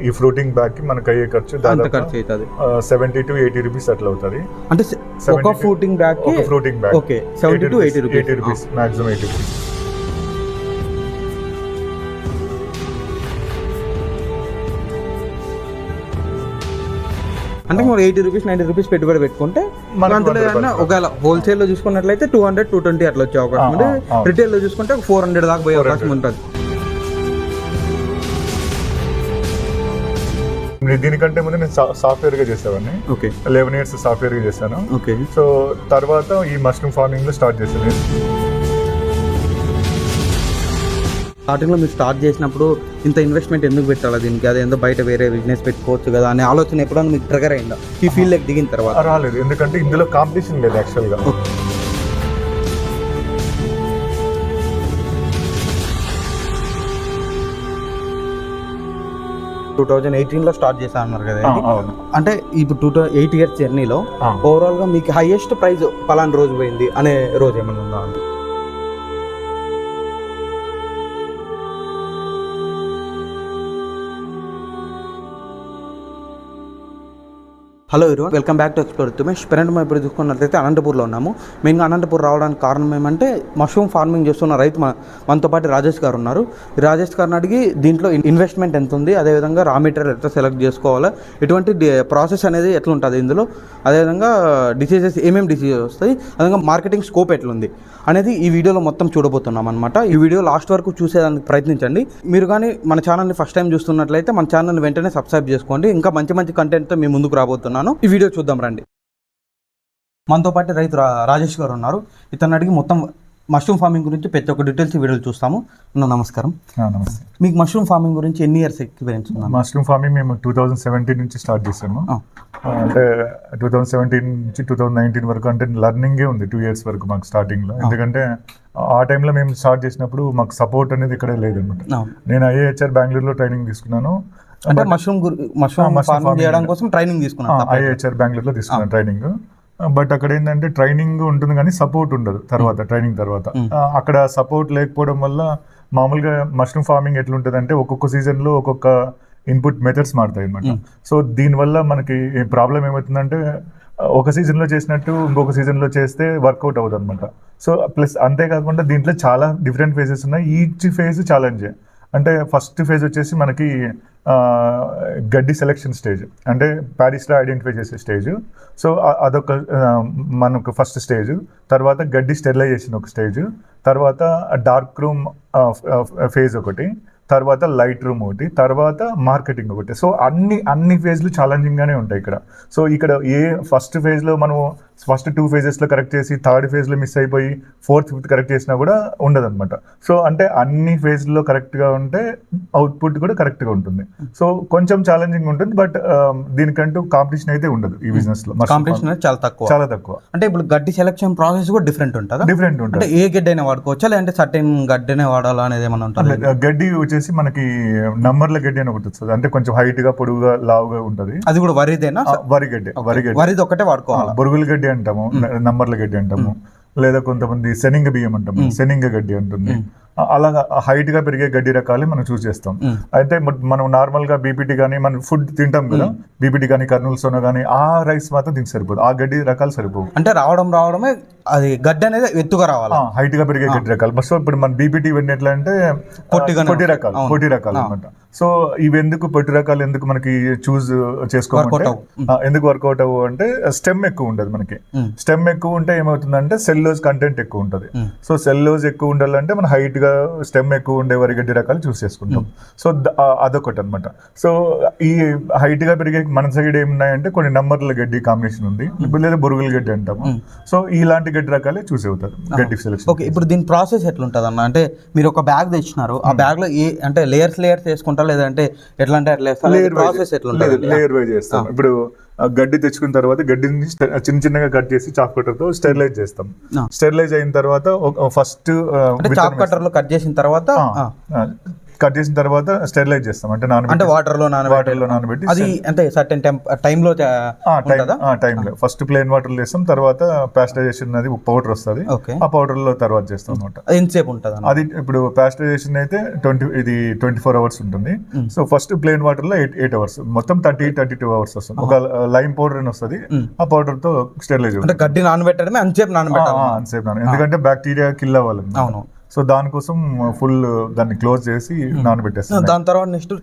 ఈ fruiting bag కి మనకు అయ్యే ఖర్చు దాదాపు ఖర్చు అవుతుంది 70 to 80 రూపీస్ అట్లా అవుతుంది. అంటే ఒక ఫ్రూటింగ్ బ్యాగ్ కి fruiting bag okay 70 to 80 rupees 80 rupees maximum 80 rupees. అంటే మనం 80 రూపీస్ 90 రూపీస్ పెట్టుబడి పెట్టుకుంటే అందులో ఒకవేళ హోల్సేల్ లో చూసుకున్నట్లయితే 200 220 అట్లా వచ్చే అవకాశం ఉంది. రిటైల్ లో చూసుకుంటే 400 దాకా పోయే అవకాశం ఉంటుంది. దీనికంటే ముందు నేను సాఫ్ట్వేర్ గా చేసేవాడిని. 11 years సాఫ్ట్వేర్ గా చేశాను. సో తర్వాత ఈ మష్రూమ్ ఫార్మింగ్ లో స్టార్ట్ చేశాను. స్టార్టింగ్ లో మీరు స్టార్ట్ చేసినప్పుడు ఇంత ఇన్వెస్ట్మెంట్ ఎందుకు పెట్టాలి దీనికి, అదేందో బయట వేరే బిజినెస్ పెట్టుకోవచ్చు కదా అనే ఆలోచన ఎప్పుడైనా మీకు ట్రిగర్ అయిందా ఈ ఫీల్డ్ లోకి దిగిన తర్వాత? రాలేదు, ఎందుకంటే ఇందులో కాంపిటీషన్ లేదు యాక్చువల్ గా. 2018 లో స్టార్ట్ చేశా అన్నారు కదా. అంటే ఇప్పుడు 8 years జర్నీలో ఓవరాల్ గా మీకు హైయెస్ట్ ప్రైస్ పలానా రోజు పోయింది అనే రోజు ఏమైనా ఉందా? Hello everyone, welcome back to explore Umesh. మనం ఇప్పుడు చూసుకున్నట్లయితే అనంతపూర్లో ఉన్నాము. మెయిన్గా అనంతపూర్ రావడానికి కారణం ఏమంటే మష్రూమ్ ఫార్మింగ్ చేస్తున్న రైతు మనతో పాటు రాజేష్ గారు ఉన్నారు. రాజేష్ గారిని అడిగి దీంట్లో ఇన్వెస్ట్మెంట్ ఎంత ఉంది, అదేవిధంగా రా మెటీరియల్ ఎట్లా సెలెక్ట్ చేసుకోవాలా, ఎటువంటి ప్రాసెస్ అనేది ఎట్లా ఉంటుంది ఇందులో, అదేవిధంగా డిసీజెస్ ఏమేమి డిసీజెస్ వస్తాయి, అదేవిధంగా మార్కెటింగ్ స్కోప్ ఎట్లుంది అనేది ఈ వీడియోలో మొత్తం చూడబోతున్నాం అనమాట. ఈ వీడియో లాస్ట్ వరకు చూసేదానికి ప్రయత్నించండి. మీరు కానీ మన ఛానల్ని ఫస్ట్ టైం చూస్తున్నట్లయితే మన ఛానల్ని వెంటనే సబ్స్క్రైబ్ చేసుకోండి. ఇంకా మంచి మంచి కంటెంట్తో మీ ముందుకు రాబోతున్నాను. ఈ వీడియో చూద్దాం రండి. మనతో పాటు రైతు రాజేష్ గారు ఉన్నారు. ఇతను అడిగి మొత్తం మష్రూమ్ ఫార్మింగ్ గురించి ప్రతి ఒక్క డీటెయిల్స్ వీడియోలు చూస్తాము. నమస్కారం. నమస్తే. మీకు మష్రూమ్ ఫార్మింగ్ గురించి ఎన్ని ఇయర్స్ ఎక్స్పీరియన్స్ ఉంది? మష్రూమ్ ఫార్మింగ్ మేము 2017 నుంచి స్టార్ట్ చేసాము. అంటే 2017 నుంచి 2019 వరకు అంటే లర్నింగే ఉంది 2 years వరకు మాకు స్టార్టింగ్ లో. ఎందుకంటే ఆ టైంలో మేము స్టార్ట్ చేసినప్పుడు మాకు సపోర్ట్ అనేది ఇక్కడ లేదన్నమాట. నేను IIHR బెంగళూరులో ట్రైనింగ్ తీసుకున్నాను. అంటే మష్రూమ్ ఫార్మింగ్ చేయడం కోసం ట్రైనింగ్ తీసుకున్నాను. IIHR బెంగళూరులో తీసుకున్నాను ట్రైనింగ్. బట్ అక్కడ ఏంటంటే ట్రైనింగ్ ఉంటుంది కానీ సపోర్ట్ ఉండదు తర్వాత ట్రైనింగ్ తర్వాత. అక్కడ సపోర్ట్ లేకపోవడం వల్ల మామూలుగా మష్రూమ్ ఫార్మింగ్ ఎట్లుంటుంది అంటే ఒక్కొక్క సీజన్ లో ఒక్కొక్క ఇన్పుట్ మెథడ్స్ మారుతాయి అనమాట. సో దీనివల్ల మనకి ప్రాబ్లం ఏమవుతుందంటే ఒక సీజన్ లో చేసినట్టు ఇంకొక సీజన్ లో చేస్తే వర్కౌట్ అవుతుంది అనమాట. సో ప్లస్ అంతేకాకుండా దీంట్లో చాలా డిఫరెంట్ ఫేజెస్ ఉన్నాయి. ఈచ్ ఫేజ్ ఛాలెంజే. అంటే ఫస్ట్ ఫేజ్ వచ్చేసి మనకి గడ్డి సెలెక్షన్ స్టేజ్, అంటే ప్యారిస్లో ఐడెంటిఫై చేసే స్టేజ్. సో అదొక మనకు ఫస్ట్ స్టేజ్. తర్వాత గడ్డి స్టెరిలైజేషన్ ఒక స్టేజ్, తర్వాత డార్క్ రూమ్ ఫేజ్ ఒకటి, తర్వాత లైట్ రూమ్ ఒకటి, తర్వాత మార్కెటింగ్ ఒకటి. సో అన్ని ఫేజ్లు ఛాలెంజింగ్గానే ఉంటాయి ఇక్కడ. సో ఇక్కడ ఫస్ట్ ఫేజ్లో మనం ఫస్ట్ 2 phases కరెక్ట్ చేసి థర్డ్ ఫేజ్లో మిస్ అయిపోయి 4th 5th కరెక్ట్ చేసినా కూడా ఉండదన్నమాట. సో అంటే అన్ని ఫేజ్లో కరెక్ట్గా ఉంటే అవుట్పుట్ కూడా కరెక్ట్గా ఉంటుంది. సో కొంచెం ఛాలెంజింగ్ ఉంటుంది, బట్ దీనికంటూ కాంపిటీషన్ అయితే ఉండదు ఈ బిజినెస్ లో. కాంపిటీషన్ చాలా తక్కువ. అంటే ఇప్పుడు గడ్డి సెలెక్షన్ ప్రాసెస్ కూడా డిఫరెంట్ ఉంటుంది. అంటే ఏ గడ్డి అయినా వాడుకోవచ్చా, లేదంటే సర్టెన్ గడ్డినే వాడాలా అనేది ఏమైనా ఉంటుంది? గడ్డి వచ్చేసి మనకి నంబర్ల గడ్డి అని ఒకటి వస్తుంది, అంటే కొంచెం హైట్ గా పొడుగుగా లావుగా ఉంటుంది. అది కూడా వరిదేనా? వరిది ఒకటే వాడుకోవాలి. బొరుగుల గడ్డి అంటాము, నంబర్ల గడ్డి అంటాము, లేదా కొంతమంది శనింగ బియ్యం అంటాము, శనింగ గడ్డి అంటుంది. అలాగా హైట్ గా పెరిగే గడ్డి రకాలు మనం చూస్ చేస్తాం. అయితే మనం నార్మల్ గా బీపీటీ కానీ మనం ఫుడ్ తింటాం కదా, బీపీటీ కానీ కర్నూలు సోనా కానీ ఆ రైస్ మాత్రం దీనికి సరిపోదు, ఆ గడ్డి రకాలు సరిపోవు. అంటే రావడమే అది గడ్డి అనేది ఎత్తుగా రావాలి, హైట్ గా పెరిగే గడ్డి రకాలు. సో ఇప్పుడు మన బీపీటీ ఇవన్నీ ఎట్లా అంటే పొట్టి రకాలు అనమాట. సో ఇవి ఎందుకు పొట్టి రకాలు ఎందుకు మనకి చూస్ చేసుకోమంటే ఎందుకు వర్కౌట్ అవ్వు అంటే స్టెమ్ ఎక్కువ ఉండదు మనకి. స్టెమ్ ఎక్కువ ఉంటే ఏమవుతుందంటే సెల్లోజ్ కంటెంట్ ఎక్కువ ఉంటుంది. సో సెల్లోజ్ ఎక్కువ ఉండాలంటే మన హైట్ గా స్టెమ్ ఎక్కువ ఉండే వరి గడ్డి రకాలు చూస్ చేసుకుంటాం. సో అదొకటి అనమాట. సో ఈ హైట్ గా పెరిగే మన సైడ్ ఏమున్నాయంటే కొన్ని నంబర్ల గడ్డి కాంబినేషన్ ఉంది, లేదా బొరుగుల గడ్డి అంటాము. సో ఇలాంటి గడ్డి రకాలే చూస్ అవుతారు గడ్డి సెలెక్షన్. ఓకే, ఇప్పుడు దీని ప్రాసెస్ ఎట్లుంటుంది అన్న? అంటే మీరు ఒక బ్యాగ్ తెచ్చినారు, ఆ బ్యాగ్ లో అంటే లేయర్స్ వేసుకుంటారు, లేదంటే ఎట్లా అంటే ప్రాసెస్ ఎట్లుంటుంది? లేయర్ వైజ్ చేస్తాం. ఇప్పుడు గడ్డి తెచ్చుకున్న తర్వాత గడ్డిని చిన్నగా కట్ చేసి చాప్ కట్టర్ తో స్టెరిలైజ్ చేస్తాం. స్టెరిలైజ్ అయిన తర్వాత ఫస్ట్ చాప్ కట్టర్ లో కట్ చేసిన తర్వాత కట్ చేసిన తర్వాత స్టెరిలైజ్ చేస్తాం, అంటే అంటే వాటర్ లో నానబెట్టి అది అంటే సర్టెన్ టైంలో టైంలో ఫస్ట్ ప్లేన్ వాటర్ వేస్తాం, తర్వాత పాస్టరైజేషన్ అది పౌడర్ వస్తుంది, ఆ పౌడర్ లో తర్వాత చేస్తాం అనమాట. ఎంతసేపు ఉంటుంది అది ఇప్పుడు పాస్టరైజేషన్ అయితే 24 hours ఉంటుంది. సో ఫస్ట్ ప్లేన్ వాటర్ లో 8 hours, మొత్తం 32 hours వస్తుంది. ఒక లైమ్ పౌడర్ అని వస్తుంది, ఆ పౌడర్ తో స్టెరిలైజ్ అంటే గడ్డి నానబెట్టడమే అంతసేపు నానబెట్టాలి, ఎందుకంటే బ్యాక్టీరియా కిల్ అవ్వాలి. అవును. సో దానికోసం ఫుల్ దాన్ని క్లోజ్ చేసి నానబెట్టేస్తాం. దాని తర్వాత నెక్స్ట్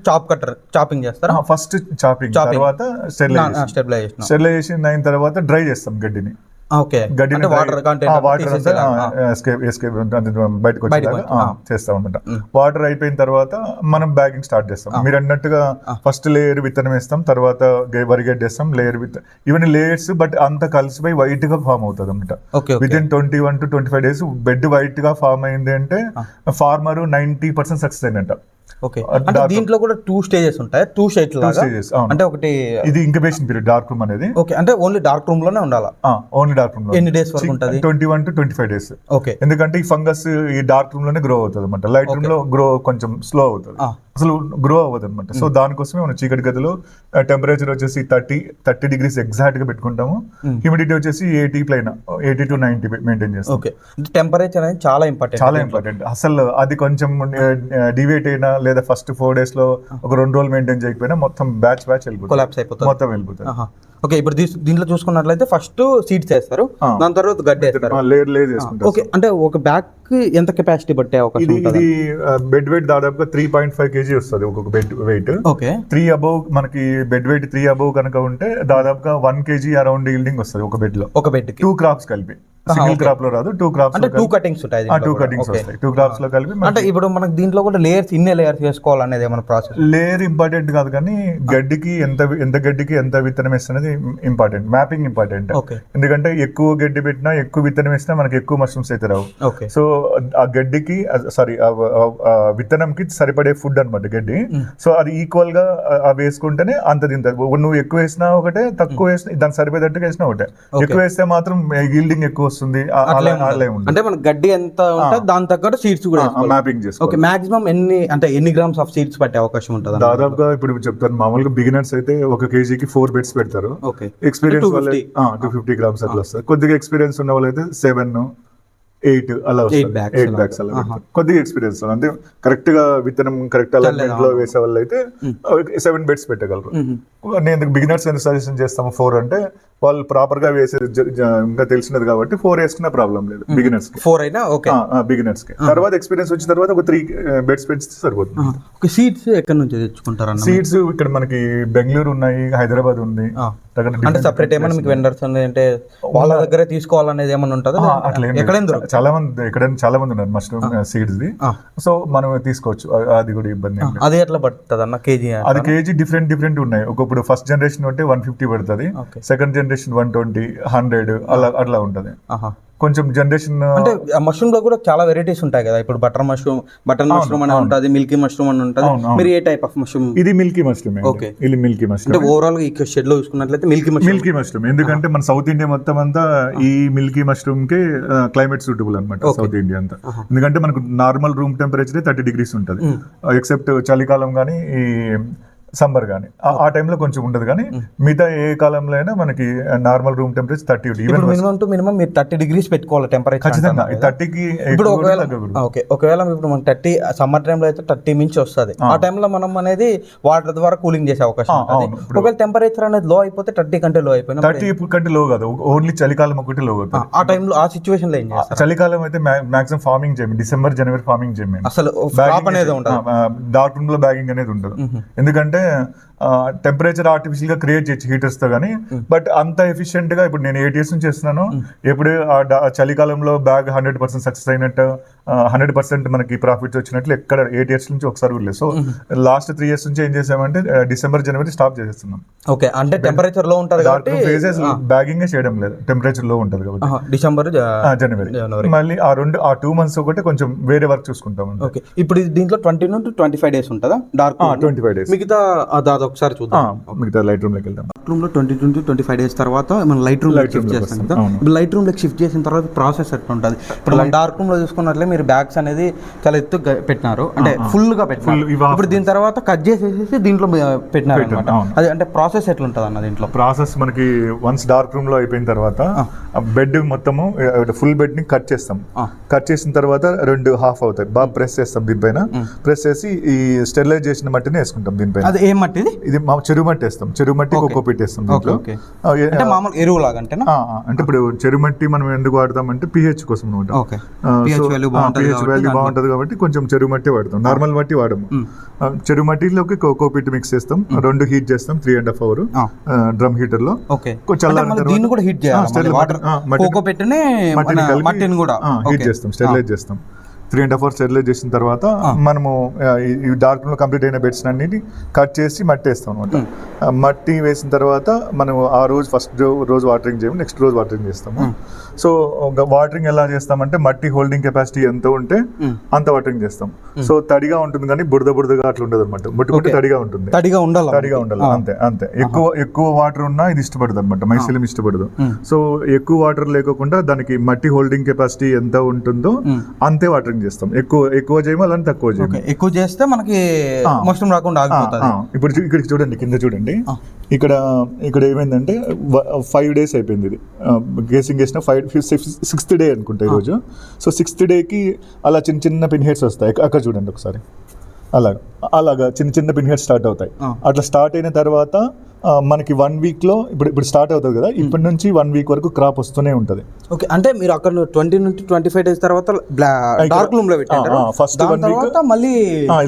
చాపింగ్ చేస్తారా? ఫస్ట్ చాపింగ్ తర్వాత స్టెరిలైజేషన్ అయిన తర్వాత డ్రై చేస్తాం గడ్డిని. గడ్డిని వాటర్ బయటకు వచ్చేలాగా చేస్తాం అనమాట. వాటర్ అయిపోయిన తర్వాత మనం బ్యాగింగ్ స్టార్ట్ చేస్తాం. మీరు అన్నట్టుగా ఫస్ట్ లేయర్ విత్తనం వేస్తాం, తర్వాత వరిగడ్డ వేస్తాం, లేయర్ ఇవన్నీ లేయర్స్, బట్ అంత కలిసిపోయి వైట్ గా ఫామ్ అవుతుంది అనమాట. Within 21 to 25 days bed white గా ఫామ్ అయింది అంటే ఫార్మర్ 90% సక్సెస్ అయినట్ట. అంటే దీంట్లో కూడా 2 stages ఉంటాయి, 2 stages అంటే ఒకటి ఇది ఇంక్యుబేషన్ పీరియడ్, డార్క్ రూమ్ అనేది. అంటే ఓన్లీ డార్క్ రూమ్ లోనే ఉండాలా? ఓన్లీ డార్క్ రూమ్ లో. ఎన్ని డేస్ వరకు ఉంటుంది? 21 to 25 days. ఎందుకంటే ఈ ఫంగస్ ఈ డార్క్ రూమ్ లోనే గ్రో అవుతుంది అనమాట. లైట్ రూమ్ లో గ్రో కొంచెం స్లో అవుతుంది, అసలు గ్రో అవ్వదు అనమాట. సో దానికోసమే మనం చీకటి గదిలో టెంపరేచర్ వచ్చేసి 30 degrees ఎగ్జాక్ట్ గా పెట్టుకుంటాము. హ్యూమిడిటీ వచ్చేసి 80 to 90 మెయింటైన్ చేస్తాం. టెంపరేచర్ అనేది చాలా ఇంపార్టెంట్. అసలు అది కొంచెం డివేట్ అయినా లేదా ఫస్ట్ 4 days లో ఒక 2 రోజులు మెయింటైన్ చేయకపోయినా మొత్తం బ్యాచ్ వెళ్ళిపోతుంది, మొత్తం వెళ్ళిపోతుంది. ఓకే, ఇప్పుడు దీంట్లో చూసుకున్నట్లయితే ఫస్ట్ సీడ్స్ వేస్తారు, దాని తర్వాత గడ్డి వేస్తారు, లేయర్ వేసుకుంటారు. ఓకే, అంటే ఒక బ్యాగ్ ఎంత కెపాసిటీ పట్టే అవకాశం ఉంటుంది? ఇది బెడ్ వెయిట్ దాదాపుగా 3.5 kg వస్తుంది ఒక్కొక్క బెడ్ వెయిట్. ఓకే, 3 above మనకి బెడ్ వెయిట్ 3 above కనుక ఉంటే దాదాపుగా 1 kg అరౌండ్ ఈల్డింగ్ వస్తుంది ఒక బెడ్ లో. ఒక బెడ్ 2 crops కలిపి, సింగిల్ క్రాప్ లో రాదు, 2 crops అంటే 2 cuttings ఉంటాయి. 2 cuttings వస్తాయి 2 crops లో కలిపి. అంటే ఇప్పుడు మనకి దీంట్లో కూడా లేయర్స్, ఇన్ని లేయర్స్ వేసుకోవాలనేది ఏమైనా ప్రాసెస్? లేయర్ ఇంపార్టెంట్ కాదు, కానీ గడ్డికి ఎంత గడ్డికి ఎంత విత్తనం వేస్తున్నది ఇంపార్టెంట్. మ్యాపింగ్ ఇంపార్టెంట్, ఎందుకంటే ఎక్కువ గడ్డి పెట్టినా ఎక్కువ విత్తనం వేసినా మనకి ఎక్కువ మష్రూమ్స్ అయితే రావు. సో ఆ గడ్డికి విత్తనంకి సరిపడే ఫుడ్ అనమాట గడ్డి. సో అది ఈక్వల్ గా వేసుకుంటేనే అంత తింటారు. నువ్వు ఎక్కువ వేసినా ఒకటే, తక్కువ వేసినా దానికి సరిపోయేటట్టుగా వేసినా ఒకటే. ఎక్కువ వేస్తే మాత్రం ఈల్డింగ్ ఎక్కువ వస్తుంది. అంటే మన గడ్డి ఎంత ఉంటే దాని తగ్గట్టు సీడ్స్ కూడా మ్యాపింగ్ చేసుకోవాలి. ఓకే, మాక్సిమం ఎన్ని గ్రామ్స్ ఆఫ్ సీడ్స్ పట్టే అవకాశం ఉంటుంది? దాదాపుగా ఇప్పుడు చెప్తాను, మామూలుగా బిగినర్స్ అయితే 1 kgకి 4 beds పెడతారు. ఎక్స్పీరియన్స్ 250 grams అట్లా వస్తుంది. కొద్దిగా ఎక్స్పీరియన్స్ ఉన్న వాళ్ళు అయితే 7, 8 అలా వస్తుంది, 8 bags అలా. కొద్దిగా ఎక్స్పీరియన్స్ అంటే కరెక్ట్ గా విత్తనం కరెక్ట్ అలైన్మెంట్ లో వేసే వాళ్ళు అయితే 7 beds పెట్టగలరు. నేను బిగినర్స్ ఎందుకు సజెషన్ చేస్తాము 4 అంటే, వాళ్ళు ప్రాపర్ గా వేసేది ఇంకా తెలిసినది కాబట్టి 4 వేసుకున్న ప్రాబ్లం లేదు. బిగినర్స్ కి 4 అయినా ఓకే, బిగినర్స్ కి. తర్వాత ఎక్స్పీరియన్స్ వచ్చిన తర్వాత ఒక 3 beds పెంచితే సరిపోతుంది. సీడ్స్ ఎక్కడి నుంచి తెచ్చుకుంటారు? సీడ్స్ ఇక్కడ మనకి బెంగళూరు ఉన్నాయి, హైదరాబాద్ ఉంది. అంటే సెపరేట్ ఏమైనా మీకు వెండర్స్ అంటే వాళ్ళ దగ్గరే తీసుకోవాలనేది ఏమైనా ఉంటుందా? చాలా మంది ఉన్నారు మష్రూమ్ సీడ్స్ ది. సో మనం తీసుకోవచ్చు, అది కూడా ఇబ్బంది. అది ఎట్లా పడుతుంది అన్న కేజీ? అది కేజీ డిఫరెంట్ ఉన్నాయి. ఒకప్పుడు ఫస్ట్ జనరేషన్ అంటే 150 పడుతుంది, సెకండ్ జనరేషన్ 120, 100 అట్లా ఉంటది. కొంచెం జనరేషన్ అంటే మష్రూమ్ లో కూడా చాలా వెరైటీస్ ఉంటాయి కదా. ఇప్పుడు బటర్ మష్రూమ్ అని ఉంటుంది, మిల్కీ మష్రూమ్ అని ఉంటుంది. మీరు ఏ టైప్ ఆఫ్ మష్రూమ్? ఇది మిల్కీ మష్రూమ్. ఓకే, ఇది మిల్కీ మష్రూమ్. అంటే ఓవరాల్ గా ఈ షెడ్ లో చూసుకున్నట్లయితే మిల్కీ మష్రూమ్. ఎందుకంటే మన సౌత్ ఇండియా మొత్తం అంతా ఈ మిల్కీ మష్రూమ్ కి క్లైమేట్ సూటబుల్ అనమాట, సౌత్ ఇండియా అంతా. ఎందుకంటే మనకు నార్మల్ రూమ్ టెంపరేచర్ 30 degrees ఉంటుంది, ఎక్సెప్ట్ చలికాలం కానీ ఈ సమ్మర్ కానీ ఆ టైంలో కొంచెం ఉండదు, కానీ మిగతా ఏ కాలంలో అయినా మనకి నార్మల్ రూమ్ టెంపరేచర్ 30. మినిమం మీరు 30 degrees పెట్టుకోవాలి టెంపరేచర్ ఖచ్చితంగా. 30కి ఇప్పుడు ఒకవేళ ఇప్పుడు మనం 30 సమ్మర్ టైంలో అయితే 30 మించి వస్తుంది. ఆ టైంలో మనం అనేది వాటర్ ద్వారా కూలింగ్ చేసే అవకాశం ఉంటుంది. ఒకవేళ టెంపరేచర్ అనేది లో అయిపోతే 30 కంటే లో అయిపోయినా 30 కంటే లో కాదు, ఓన్లీ చలికాలం ఒకటి లో అవుతుంది. ఆ టైంలో ఆ సిచ్యువేషన్ లో ఏం చేస్తారు? చలికాలం అయితే మాక్సిమం ఫార్మింగ్ చేయము, డిసెంబర్ జనవరి ఫార్మింగ్ చేయము. అసలు డార్క్ రూమ్ లో బ్యాగింగ్ అనేది ఉండదు. ఎందుకంటే టెంపరేచర్ ఆర్టిఫిషియల్ గా క్రియేట్ చేయొచ్చు హీటర్స్ తో, కానీ బట్ అంత ఎఫిషియెంట్ గా ఇప్పుడు నేను 8 years నుంచి చేస్తున్నాను. ఎప్పుడు చలికాలంలో బ్యాగ్ 100% సక్సెస్ అయినట్టు, 100% మనకి ప్రాఫిట్స్ వచ్చినట్లు ఎక్కడ 8 years నుంచి ఒకసారి కూడా లేదు. సో లాస్ట్ 3 years నుంచి ఏం చేసామంటే డిసెంబర్ జనవరి స్టాప్ చేసేస్తున్నాం. ఓకే, అంటే టెంపరేచర్ లో ఉంటుంది కాబట్టి బ్యాగింగ్ చేయడం లేదు, టెంపరేచర్ లో ఉంటుంది కాబట్టి. డిసెంబర్ జనవరి మళ్ళీ ఆ 2 months ఒకటి కొంచెం వేరే వర్క్ చూసుకుంటాం. ఓకే, ఇప్పుడు దీంట్లో 20 to 25 days ఉంటుందా డార్క్? 25 days. మిగతా దాదాపు ఒకసారి చూద్దాం. మిగతా లైట్ రూమ్ లోకి వెళ్దాం. రూమ్ లో 20-25 డేస్ తర్వాత మనం లైట్ రూమ్ షిఫ్ట్ చేస్తాం కదా. ఇప్పుడు లైట్ రూమ్ లోకి షిఫ్ట్ చేసిన తర్వాత ప్రాసెస్ ఎట్లా ఉంటుంది? ఇప్పుడు మనం డార్క్ రూమ్ లో చూసుకున్నట్లే మీరు బ్యాగ్స్ అనేది చాలా ఎత్తు పెట్టినారు, అంటే ఫుల్ గా పెట్టినారు. ఇప్పుడు దీని తర్వాత కట్ చేసేసి దీంట్లో పెట్టినారు అనమాట. అది అంటే ప్రాసెస్ ఎట్లా ఉంటుంది అన్న దీంట్లో? ప్రాసెస్ మనకి వన్స్ డార్క్ రూమ్ లో అయిపోయిన తర్వాత బెడ్ మొత్తము ఫుల్ బెడ్ ని కట్ చేస్తాం. కట్ చేసిన తర్వాత 2 హాఫ్ అవుతాయి. బాగా ప్రెస్ చేస్తాం దీనిపైన. ప్రెస్ చేసి ఈ స్టెరిలైజ్ చేసిన మట్టిని వేసుకుంటాం దీనిపైన. అది ఏం మట్టి? ఇది చెరువు మట్టి వేస్తాం. చెరువు మట్టి కోకో పెట్టేస్తాం దీంట్లో. అంటే మామూలు ఎరువు లాగా అంటే ఇప్పుడు చెరువు మట్టి మనం ఎందుకు వాడతాం అంటే pH కోసం అనమాట. pH వాల్యూ బాగుంటది కాబట్టి కొంచెం చెరువు మట్టి వాడతాం, నార్మల్ మట్టి వాడము. చెరువు మట్టిలోకి కోకో పిట్ మిక్స్ చేస్తాం, 2 హీట్ చేస్తాం 3.5 hours డ్రమ్ హీటర్ లో. హీట్ చేస్తాం, స్టెరిలైజ్ చేస్తాం. 3.5 hours స్టెరిలైజ్ చేసిన తర్వాత మనము ఈ డార్క్ రూమ్ లో కంప్లీట్ అయిన బెడ్స్ అన్నిటి కట్ చేసి మట్టి వేస్తాం అనమాట. మట్టి వేసిన తర్వాత మనం ఆ రోజు ఫస్ట్ రోజు వాటరింగ్ చేయము, నెక్స్ట్ రోజు వాటరింగ్ చేస్తాము. సో వాటరింగ్ ఎలా చేస్తామంటే మట్టి హోల్డింగ్ కెపాసిటీ ఎంత ఉంటే అంత వాటరింగ్ చేస్తాం. సో తడిగా ఉంటుంది కానీ బురదగా అట్లా ఉండదు అనమాట. ముట్టుకుంటే తడిగా ఉంటుంది, తడిగా ఉండాలి. అంతే ఎక్కువ వాటర్ ఉన్నా ఇది ఇష్టపడదు అనమాట, మైసీలియం ఇష్టపడదు. సో ఎక్కువ వాటర్ లేకుండా దానికి మట్టి హోల్డింగ్ కెపాసిటీ ఎంత ఉంటుందో అంతే వాటరింగ్ చేస్తాం. ఎక్కువ చేయము, అలానే తక్కువ చేయము. ఎక్కువ చేస్తే మనకి మష్రూమ్ రాకుండా ఆగిపోతుంది. ఇప్పుడు ఇక్కడ చూడండి, కింద చూడండి, ఇక్కడ ఏమైందంటే 5 days అయిపోయింది. ఇది గేసింగ్ చేసిన 6th day అనుకుంటా ఈరోజు. సో 6th dayకి అలా చిన్న పిన్ హెడ్స్ వస్తాయి. అక్కడ చూడండి ఒకసారి, అలాగా చిన్న పిన్ హెడ్స్ స్టార్ట్ అవుతాయి. అట్లా స్టార్ట్ అయిన తర్వాత మనకి 1 week లో ఇప్పుడు స్టార్ట్ అవుతుంది కదా, ఇప్పటి నుంచి 1 week వరకు క్రాప్ వస్తూనే ఉంటుంది. ఓకే, అంటే మీరు అక్కడ 20-25 days తర్వాత డార్క్ రూమ్ లో పెట్టారు. ఫస్ట్ 1 week మళ్ళీ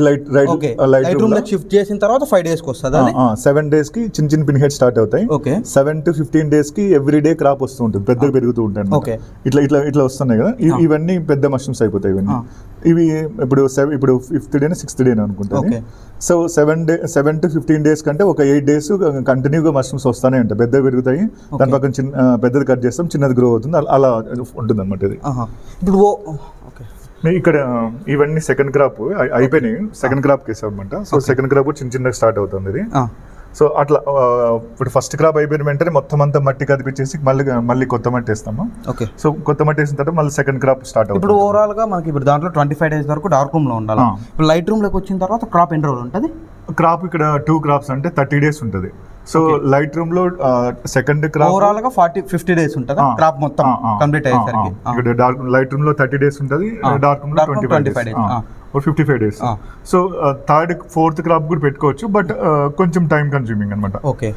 లైట్ రూమ్ లో షిఫ్ట్ చేసిన తర్వాత 5 days కి వస్తుంది. 7 days కి చిన్న పిన్ హెడ్ స్టార్ట్ అవుతాయి. 7 to 15 days కి ఎవ్రీ డే క్రాప్ వస్తూ ఉంటుంది, పెద్దగా పెరుగుతూ ఉంటాయి. ఇట్లా వస్తున్నాయి కదా, ఇవన్నీ పెద్ద మష్రూమ్స్ అయిపోతాయి. ఇవి ఇప్పుడు 5th day 6th day అనుకుంటాను. సో 7 to 15 days కంటే ఒక 8 days కంటిన్యూగా మష్రూమ్స్ వస్తానే ఉంటాయి, పెద్దగా పెరుగుతాయి. దాని పక్కన పెద్దది కట్ చేస్తాం, చిన్నది గ్రో అవుతుంది, అలా ఉంటుంది అనమాట. ఇది ఇప్పుడు ఇక్కడ ఇవన్నీ సెకండ్ క్రాప్ అయిపోయినాయి, సెకండ్ క్రాప్ కేసాం అనమాట. సో సెకండ్ క్రాప్ చిన్నగా స్టార్ట్ అవుతుంది ఇది. సో అట్లా ఇప్పుడు ఫస్ట్ క్రాప్ అయిపోయిన వెంటనే మొత్తం అంతా మట్టి కదిపించేసి మళ్ళీ కొత్త మట్టి వేస్తాము. సో కొత్త మట్టి వేసిన తర్వాత మళ్ళీ సెకండ్ క్రాప్ స్టార్ట్ అవుతుంది. ఇప్పుడు ఓవరాల్ గా మనకి ఇప్పుడు దాంట్లో 25 days వరకు డార్క్ రూమ్ లో ఉండాలి. ఇప్పుడు లైట్ రూమ్ లోకి వచ్చిన తర్వాత క్రాప్ ఎన్ని రోజులు ఉంటుంది? క్రాప్ ఇక్కడ 2 crops అంటే 30 days ఉంటుంది. సో లైట్ రూమ్ లో సెకండ్ క్రాప్ ఓవరాల్ గా 40-50 days ఉంటుంది క్రాప్ మొత్తం కంప్లీట్ అయ్యేసరికి. ఇక్కడ లైట్ రూమ్ లో 30 days ఉంటుంది, డార్క్ రూమ్ లో 25 days. 55 days. So third 4th crop కూడా పెట్టుకోవచ్చు, బట్ కొంచెం టైం కన్స్యూమింగ్ అనమాట. ఓకే,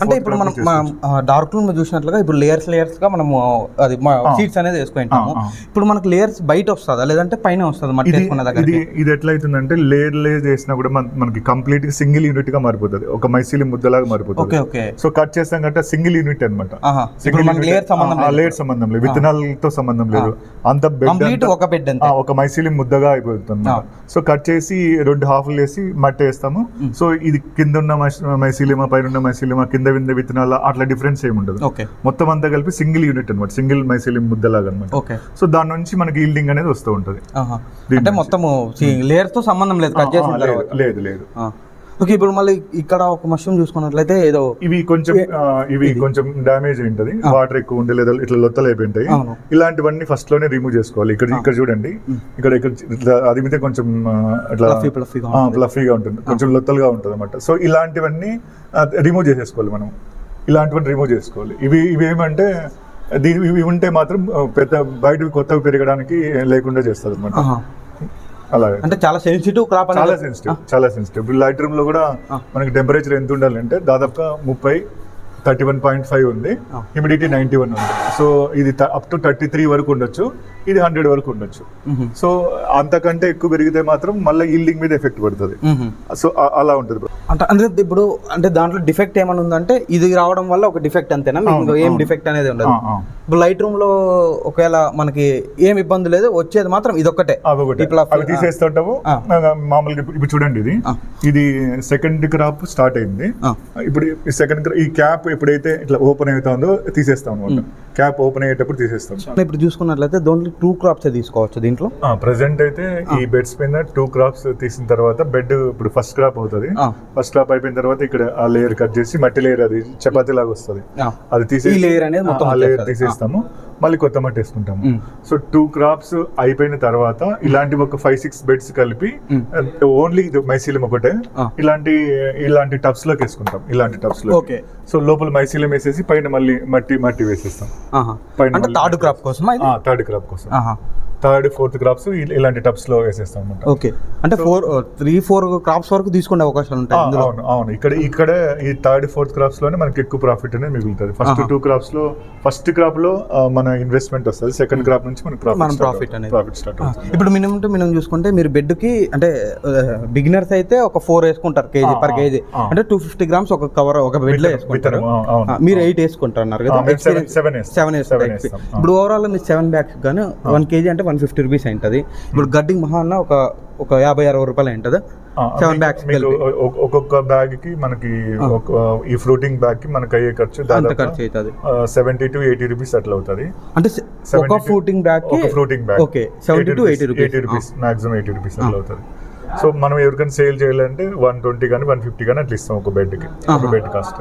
అంటే ఇప్పుడు మనం డార్క్ రూమ్ లో చూసినట్లుగా ఇప్పుడు లేయర్స్ గా మనము అది సీడ్స్ అనేది వేసుకుంటాము. ఇప్పుడు మనకి లేయర్స్ బయట వస్తుందా లేదంటే పైన వస్తుందా మట్టి వేసుకున్న దగ్గర? ఇది ఎట్లా అవుతుందంటే లేయర్ చేసినా కూడా మనకి కంప్లీట్ సింగిల్ యూనిట్ గా మారిపోతుంది, ఒక మైసీలియం ముద్దలాగా మారిపోతుంది. సో కట్ చేస్తాం కంటే సింగిల్ యూనిట్ అనమాట. లేయర్ సంబంధం లేదు, విత్తనాలతో సంబంధం లేదు, అంత ఒక మైసీలియం ముద్దగా అయిపోతుంది. సో కట్ చేసి 2 half వేసి మట్టి వేస్తాము. సో ఇది కింద ఉన్న మైసీలియమా పైన ఉన్న మైసీలియమా కింద విత్తనాల అట్లా డిఫరెన్స్ ఏమి ఉండదు. మొత్తం అంతా కలిపి సింగిల్ యూనిట్ అనమాట, సింగిల్ మైసీలియం ముద్దలాగా అనమాట. సో దాని నుంచి మనకి ఈల్డింగ్ అనేది వస్తూ ఉంటుంది. మొత్తం లేయర్ తో సంబంధం లేదు, కట్ చేసిన తర్వాత లేదు. ఓకే, ఇప్పుడు మళ్ళీ ఇక్కడ ఒక మష్రూమ్ చూసుకున్నట్లయితే ఏదో ఇవి కొంచెం డ్యామేజ్ ఉంటుంది, వాటర్ ఎక్కువ ఉండే లేదా ఇట్లా లొత్తలు అయిపోయింటాయి. ఇలాంటివన్నీ ఫస్ట్ లోనే రిమూవ్ చేసుకోవాలి. ఇక్కడ చూడండి, ఇక్కడ అది మీద కొంచెం ఇట్లా ఫ్లఫీగా ఉంటుంది, కొంచెం లొత్తలుగా ఉంటుంది అనమాట. సో ఇలాంటివన్నీ రిమూవ్ చేసేసుకోవాలి మనం, ఇలాంటివన్నీ రిమూవ్ చేసుకోవాలి. ఇవి ఏమంటే ఇవి ఉంటే మాత్రం పెద్ద బయట కొత్తగా పెరగడానికి లేకుండా చేస్తుంది అనమాట. అలాగే అంటే చాలా సెన్సిటివ్ క్రాప్, చాలా సెన్సిటివ్. ఇప్పుడు లైట్ రూమ్ లో కూడా మనకి టెంపరేచర్ ఎంత ఉండాలంటే దాదాపుగా 31.5 ఉంది, హ్యూమిడిటీ 91 ఉంది. సో ఇది అప్ టు 33 వరకు ఉండొచ్చు, ఇది 100 వరకు ఉండొచ్చు. సో అంతకంటే ఎక్కువ పెరిగితే మాత్రం మళ్ళీ ఈల్డింగ్ మీద ఎఫెక్ట్ పడుతుంది. సో అలా ఉంటుంది. అంటే ఇప్పుడు అంటే దాంట్లో డిఫెక్ట్ ఏమైనా ఉందంటే ఇది రావడం వల్ల ఒక డిఫెక్ట్ అంతేనా, ఏం డిఫెక్ట్ అనేది ఉండదు? ఇప్పుడు లైట్ రూమ్ లో ఒకవేళ మనకి ఏం ఇబ్బంది లేదు, వచ్చేది మాత్రం ఇది ఒక్కటే తీసేస్తుంటాము మామూలుగా. ఇప్పుడు చూడండి, ఇది సెకండ్ క్రాప్ స్టార్ట్ అయింది. ఇప్పుడు ఈ క్యాప్ ఎప్పుడైతే ఇట్లా ఓపెన్ అవుతుందో తీసేస్తాం అనమాట. క్యాప్ ఓపెన్ అయ్యేటప్పుడు తీసేస్తాం. ఇప్పుడు చూసుకున్నట్లయితే ఓన్లీ 2 క్రాప్స్ తీసుకోవచ్చు దీంట్లో. ప్రెసెంట్ అయితే ఈ బెడ్స్ పైన 2 క్రాప్స్ తీసిన తర్వాత బెడ్ ఇప్పుడు ఫస్ట్ క్రాప్ అవుతుంది. ఫస్ట్ క్రాప్ అయిపోయిన తర్వాత ఇక్కడ ఆ లేయర్ కట్ చేసి మట్టి లేయర్, అది చపాతీ లాగా వస్తుంది, అది తీసేసి లేయర్ తీసేస్తాము, మళ్ళీ కొత్త మట్టి వేసుకుంటాము. సో 2 క్రాప్స్ అయిపోయిన తర్వాత ఇలాంటి ఒక 5-6 బెడ్స్ కలిపి ఓన్లీ మైసీలియం ఒకటే ఇలాంటి టబ్స్ లోకి వేసుకుంటాం. ఇలాంటి టబ్స్ లో సో లోపల మైసీలియం వేసేసి పైన మళ్ళీ మట్టి వేసేస్తాం. థర్డ్ క్రాప్ కోసం, థర్డ్ క్రాప్ కోసం థర్డ్ ఫోర్త్ క్రాప్స్ ఇలాంటి టబ్స్ లో వేసేస్తాం అన్నమాట. ఓకే, అంటే 3-4 క్రాప్స్ వరకు తీసుకునే అవకాశాలు ఉంటాయి. అవును, ఇక్కడ ఈ థర్డ్ ఫోర్త్ క్రాప్స్ లోనే మనకి ఎక్కువ ప్రాఫిట్ అనేది మిగులుతుంది. ఫస్ట్ 2 క్రాప్స్ లో ఫస్ట్ క్రాప్ లో మన ఇన్వెస్ట్మెంట్ వస్తుంది, సెకండ్ క్రాప్ నుంచి మనకి ప్రాఫిట్ స్టార్ట్ అవుతుంది. ఇప్పుడు మినిమం చూసుకుంటే మీరు బెడ్ కి అంటే బిగినర్స్ అయితే ఒక 4 వేసుకుంటారు పర్ కేజీ, అంటే 250 grams ఒక కవర్ ఒక బెడ్ లో వేసుకుంటారు. మీరు 8 వేసుకుంటున్నారు కదా, 7 వేసుకుంటారు. ఇప్పుడు ఓవరాల్ మీరు 7 bags కానీ 1 kg అంటే 150 రూపీస్ అయింటది. ఇప్పుడు గడ్డింగ్ మహా అన్న ఒక 50-60 రూపాయలు అయింటది. 7 bags ఒక్కొక్క బ్యాగ్ కి మనకి ఈ ఫ్రూటింగ్ బ్యాగ్ కి మనకి అయ్యే ఖర్చు ఖర్చు అవుతుంది 70 to 80 రూపీస్ అట్లా అవుతుంది. అంటే ఒక fruiting bag okay 70 to 80 rupees maximum 80 rupees అట్లా అవుతుంది. సో మనం ఎవరికైనా సేల్ చేయాలంటే 120 కానీ 150 కానీ అట్లా ఇస్తాం ఒక బెడ్ కి. ఒక బెడ్ కాస్ట్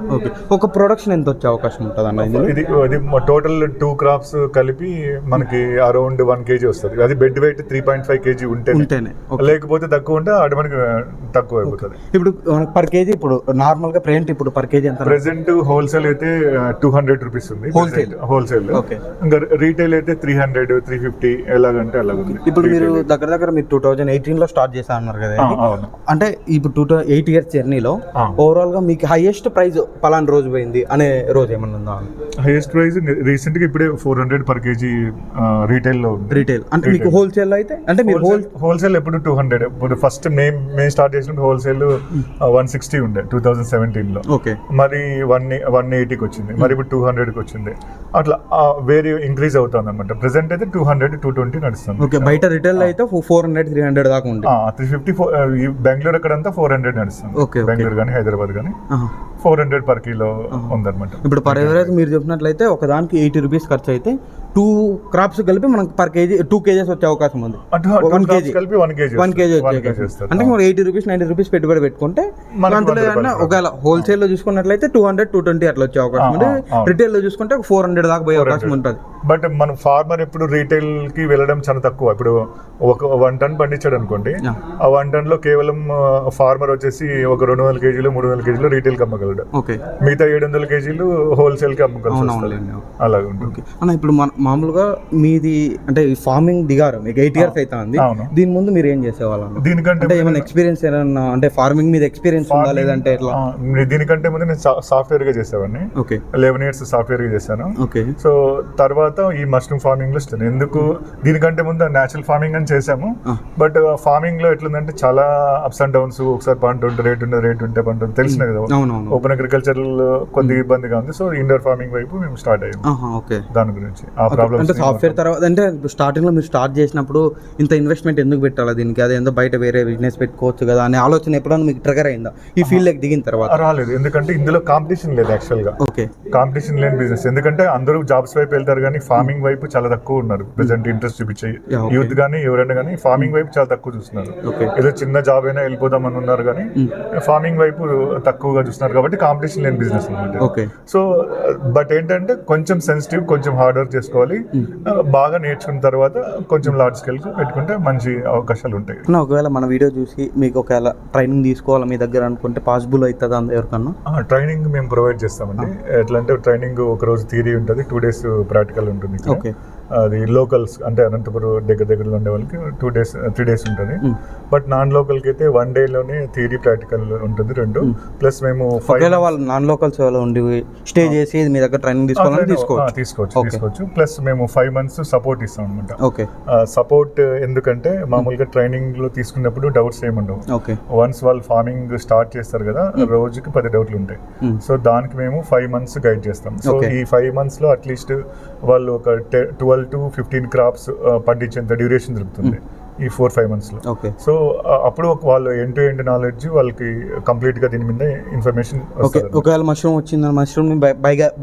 ఒక ప్రొడక్షన్ ఎంత వచ్చే అవకాశం ఉంటుంది అన్న? ఇది టోటల్ 2 క్రాప్స్ కలిపి మనకి అరౌండ్ 1 kg వస్తుంది. అది బెడ్ వెయిట్ 3.5 kg ఉంటేనే, లేకపోతే తక్కువ ఉంటే ఆటోమేటిక్ తక్కువ అయిపోతుంది. ఇప్పుడు పర్ కేజీ ఇప్పుడు నార్మల్ గా ఇప్పుడు పర్ కేజీ ఎంత? ప్రెసెంట్ హోల్సేల్ అయితే 200 రూపీస్ ఉంది హోల్సేల్. ఇంకా రీటైల్ అయితే 300-350 ఎలాగంటే అలాగుంది. ఇప్పుడు మీరు దగ్గర మీరు 2018 లో స్టార్ట్ చేశారు కదా, అంటే ఇప్పుడు 8 years జర్నీలో ఓవరాల్ గా మీకు హైయెస్ట్ ప్రైస్ పలానా రోజు పోయింది అనే రోజు ఏమన్నా ఉందా? హైయెస్ట్ ప్రైస్ రీసెంట్ గా ఇప్పుడే 400 per kg రీటైల్ లో ఉంది. రీటైల్ అంటే మీకు హోల్సేల్ అయితే అంటే మీరు హోల్సేల్ ఎప్పుడు 200. ఇప్పుడు ఫస్ట్ మేము స్టార్ట్ చేసిన హోల్సేల్ 160 ఉండే 2017 లో. ఓకే, మరి 180కి వచ్చింది, మరి ఇప్పుడు 200కి వచ్చింది. అట్లా వేరే ఇంక్రీజ్ అవుతుంది అనమాట. ప్రెసెంట్ అయితే 200-220 నడుస్తుంది. ఓకే, బయట రిటైల్ అయితే 400-300 దాకా ఉంది. 350 బెంగళూరు అక్కడంతా 400 నడుస్తుంది. బెంగళూరు కానీ హైదరాబాద్ కానీ 400 per kilo ఉందన్నమాట. ఇప్పుడు పర్ ఎవరేజ్ మీరు చెప్పినట్లయితే ఒక దానికి 80 రూపీస్ ఖర్చు అయితే 2 క్రాప్స్ కలిపి మనకి పర్ కేజీ 2 kgs వచ్చే అవకాశం ఉంది. 1 kg కలిపి 1 kg అంటే మీరు 80 రూపీస్ 90 రూపీస్ పెట్టుబడి పెట్టుకుంటే ఒకవేళ హోల్సేల్ లో చూసుకున్నట్లయితే 200-220 అట్లా వచ్చే అవకాశం ఉంది. రిటైల్ లో చూసుకుంటే 400 దాకా పోయే అవకాశం ఉంటుంది. బట్ మన ఫార్మర్ ఎప్పుడు రీటైల్ కి వెళ్ళడం చాలా తక్కువ. ఇప్పుడు ఒక 1 ton పండించాడు అనుకోండి, ఆ 1 ton లో కేవలం ఫార్మర్ వచ్చేసి ఒక 200 kg 300 kg రీటైల్ కి అమ్మగలడు. మిగతా 700 kg హోల్సేల్ కి అమ్మగలడు. అలాగే ఉంటుంది అన్న. ఇప్పుడు మామూలుగా మీది అంటే ఫార్మింగ్ దిగారు మీకు 8 years అయితే ఉంది. దీని ముందు మీరు ఏం చేసేవాళ్ళం? దీనికంటే ఏమైనా ఎక్స్పీరియన్స్ ఏమన్నా అంటే ఫార్మింగ్ మీద ఎక్స్పీరియన్స్ ఉందా లేదంటే ఎట్లా? దీనికంటే ముందు నేను సాఫ్ట్వేర్ గా చేసేవాడిని. 11 years సాఫ్ట్వేర్ గా చేశాను. సో తర్వాత ఈ మష్రూమ్ ఫార్మింగ్ లో ఇస్తాను. ఎందుకు దీనికంటే ముందు నేచురల్ ఫార్మింగ్ అని చేసాము. బట్ ఫార్మింగ్ లో ఎట్లుందంటే చాలా అప్స్ అండ్ డౌన్స్. ఒకసారి పంట ఉంటే రేట్ ఉంటే పంట ఉంటే తెలిసిన కదా. ఓపెన్ అగ్రికల్చర్ కొద్దిగా ఇబ్బందిగా ఉంది. సో ఇండోర్ ఫార్మింగ్ వైపు మేము స్టార్ట్ అయ్యాము. దాని గురించి అంటే సాఫ్ట్వేర్ తర్వాత అంటే స్టార్టింగ్ లో మీరు స్టార్ట్ చేసినప్పుడు ఇంత ఇన్వెస్ట్మెంట్ ఎందుకు పెట్టాలి దీనికి, అదేందో బయట వేరే బిజినెస్ పెట్టుకోవచ్చు కదా అనే ఆలోచన ఎప్పుడైనా మీకు ట్రిగర్ అయిందా ఈ ఫీల్డ్ లోకి దిగిన తర్వాత? రాలేదు, ఎందుకంటే ఇందులో కాంపిటీషన్ లేదు యాక్చువల్ గా. కాంపిటీషన్ లేని బిజినెస్. ఎందుకంటే అందరూ జాబ్స్ వైపు వెళ్తారు కానీ ఫార్మింగ్ వైపు చాలా తక్కువ ఉన్నారు. ప్రెసెంట్ ఇంట్రెస్ట్ చూపించే యూత్ కానీ ఎవరైనా కానీ ఫార్మింగ్ వైపు చాలా తక్కువ చూస్తున్నారు. ఏదో చిన్న జాబ్ అయినా వెళ్ళిపోదామని ఉన్నారు కానీ ఫార్మింగ్ వైపు తక్కువగా చూస్తున్నారు. కాబట్టి కాంపిటీషన్ లేని బిజినెస్ అనమాట. సో బట్ ఏంటంటే కొంచెం సెన్సిటివ్, కొంచెం హార్డ్ వర్క్ చేసుకోవాలి. బాగా నేర్చుకున్న తర్వాత కొంచెం లార్జ్ స్కేల్ పెట్టుకుంటే మంచి అవకాశాలు ఉంటాయి. ఒకవేళ మన వీడియో చూసి మీకు ఒకవేళ ట్రైనింగ్ తీసుకోవాలి మీ దగ్గర అనుకుంటే పాసిబుల్ అవుతుందా ఎవరికన్నా? ట్రైనింగ్ మేము ప్రొవైడ్ చేస్తామండి. ఎట్లా అంటే ట్రైనింగ్ ఒక రోజు థియరీ ఉంటుంది, 2 days ప్రాక్టికల్ ఉంటుంది. అది లోకల్స్ అంటే అనంతపురం దగ్గరలో ఉండే వాళ్ళకి 3 days ఉంటుంది. బట్ నాన్ లోకల్కి అయితే 1 day లోనే థియరీ ప్రాక్టికల్ ఉంటుంది 2. ప్లస్ మేము వాళ్ళు నాన్ లోకల్స్ ఉండి స్టే చేసి మీ దగ్గర ట్రైనింగ్ తీసుకోవచ్చు. ప్లస్ మేము 5 months సపోర్ట్ ఇస్తాం అనమాట. సపోర్ట్ ఎందుకంటే మామూలుగా ట్రైనింగ్ లో తీసుకున్నప్పుడు డౌట్స్ ఏముండవు. వన్స్ వాళ్ళు ఫార్మింగ్ స్టార్ట్ చేస్తారు కదా, రోజుకి 10 డౌట్లు ఉంటాయి. సో దానికి మేము 5 months గైడ్ చేస్తాం. సో ఈ 5 months లో అట్లీస్ట్ వాళ్ళు ఒక 12 to 15 క్రాప్స్ పండించేంత డ్యూరేషన్ దొరుకుతుంది. ఈ 4-5 monthsలో. ఓకే సో అప్పుడు వాళ్ళు ఎండ్ టు ఎండ్ నాలెడ్జ్ వాళ్ళకి కంప్లీట్ గా దీని మీద ఇన్ఫర్మేషన్ ఓకే. ఒకవేళ మష్రూమ్ వచ్చిందని మష్రూమ్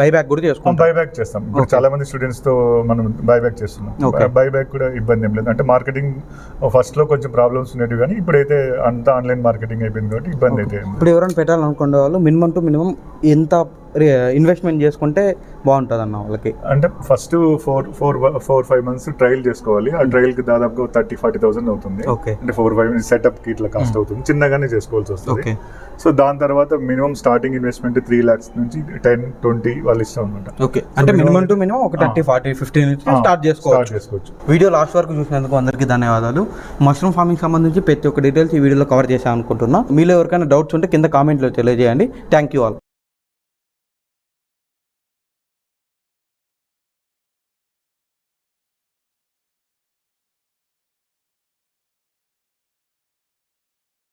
బైబ్యాక్ కూడా చేసుకుంటాం. బైబ్యాక్ చేస్తాం. ఇప్పుడు చాలా మంది స్టూడెంట్స్ తో మనం బైబ్యాక్ చేస్తున్నాం. బైబ్యాక్ కూడా ఇబ్బంది ఏం లేదు. అంటే మార్కెటింగ్ ఫస్ట్ లో కొంచెం ప్రాబ్లమ్స్ ఉండేవి, కానీ ఇప్పుడైతే అంతా ఆన్లైన్ మార్కెటింగ్ అయిపోయింది కాబట్టి ఇబ్బంది అయితే ఏం లేదు. ఇప్పుడు ఎవరైనా పెట్టాలనుకునే వాళ్ళు మినిమం టు మినిమం ఎంత ఇన్వెస్ట్మెంట్ చేసుకుంటే బాగుంటుంది అన్న వాళ్ళకి? అంటే ఫస్ట్ 4-5 months ట్రయల్ చేసుకోవాలి. ఆ ట్రయల్ కి దాదాపుగా 30,000-40,000 అవుతుంది. ఓకే. అంటే 4-5 months సెటప్ కి ఇట్లా కాస్ట్ అవుతుంది. చిన్నగానే చేసుకోవాల్సి వస్తుంది. ఓకే. సో దాని తర్వాత మినిమం స్టార్టింగ్ ఇన్వెస్ట్మెంట్ 3 lakhs నుంచి 10-20 వాళ్ళ ఇష్టం అనమాట. ఓకే. అంటే మినిమం టు మినిమం ఒక 30-40-50 నుంచి స్టార్ట్ చేసుకోవచ్చు. వీడియో లాస్ట్ వరకు చూసినందుకు అందరికీ ధన్యవాదాలు. మష్రూమ్ ఫార్మింగ్ సంబంధించి ప్రతి ఒక్క డీటెయిల్స్ ఈ వీడియోలో కవర్ చేశాను అనుకుంటున్నా. మీలో ఎవరికైనా డౌట్స్ ఉంటే కింద కామెంట్లో తెలియజేయండి. Thank you all.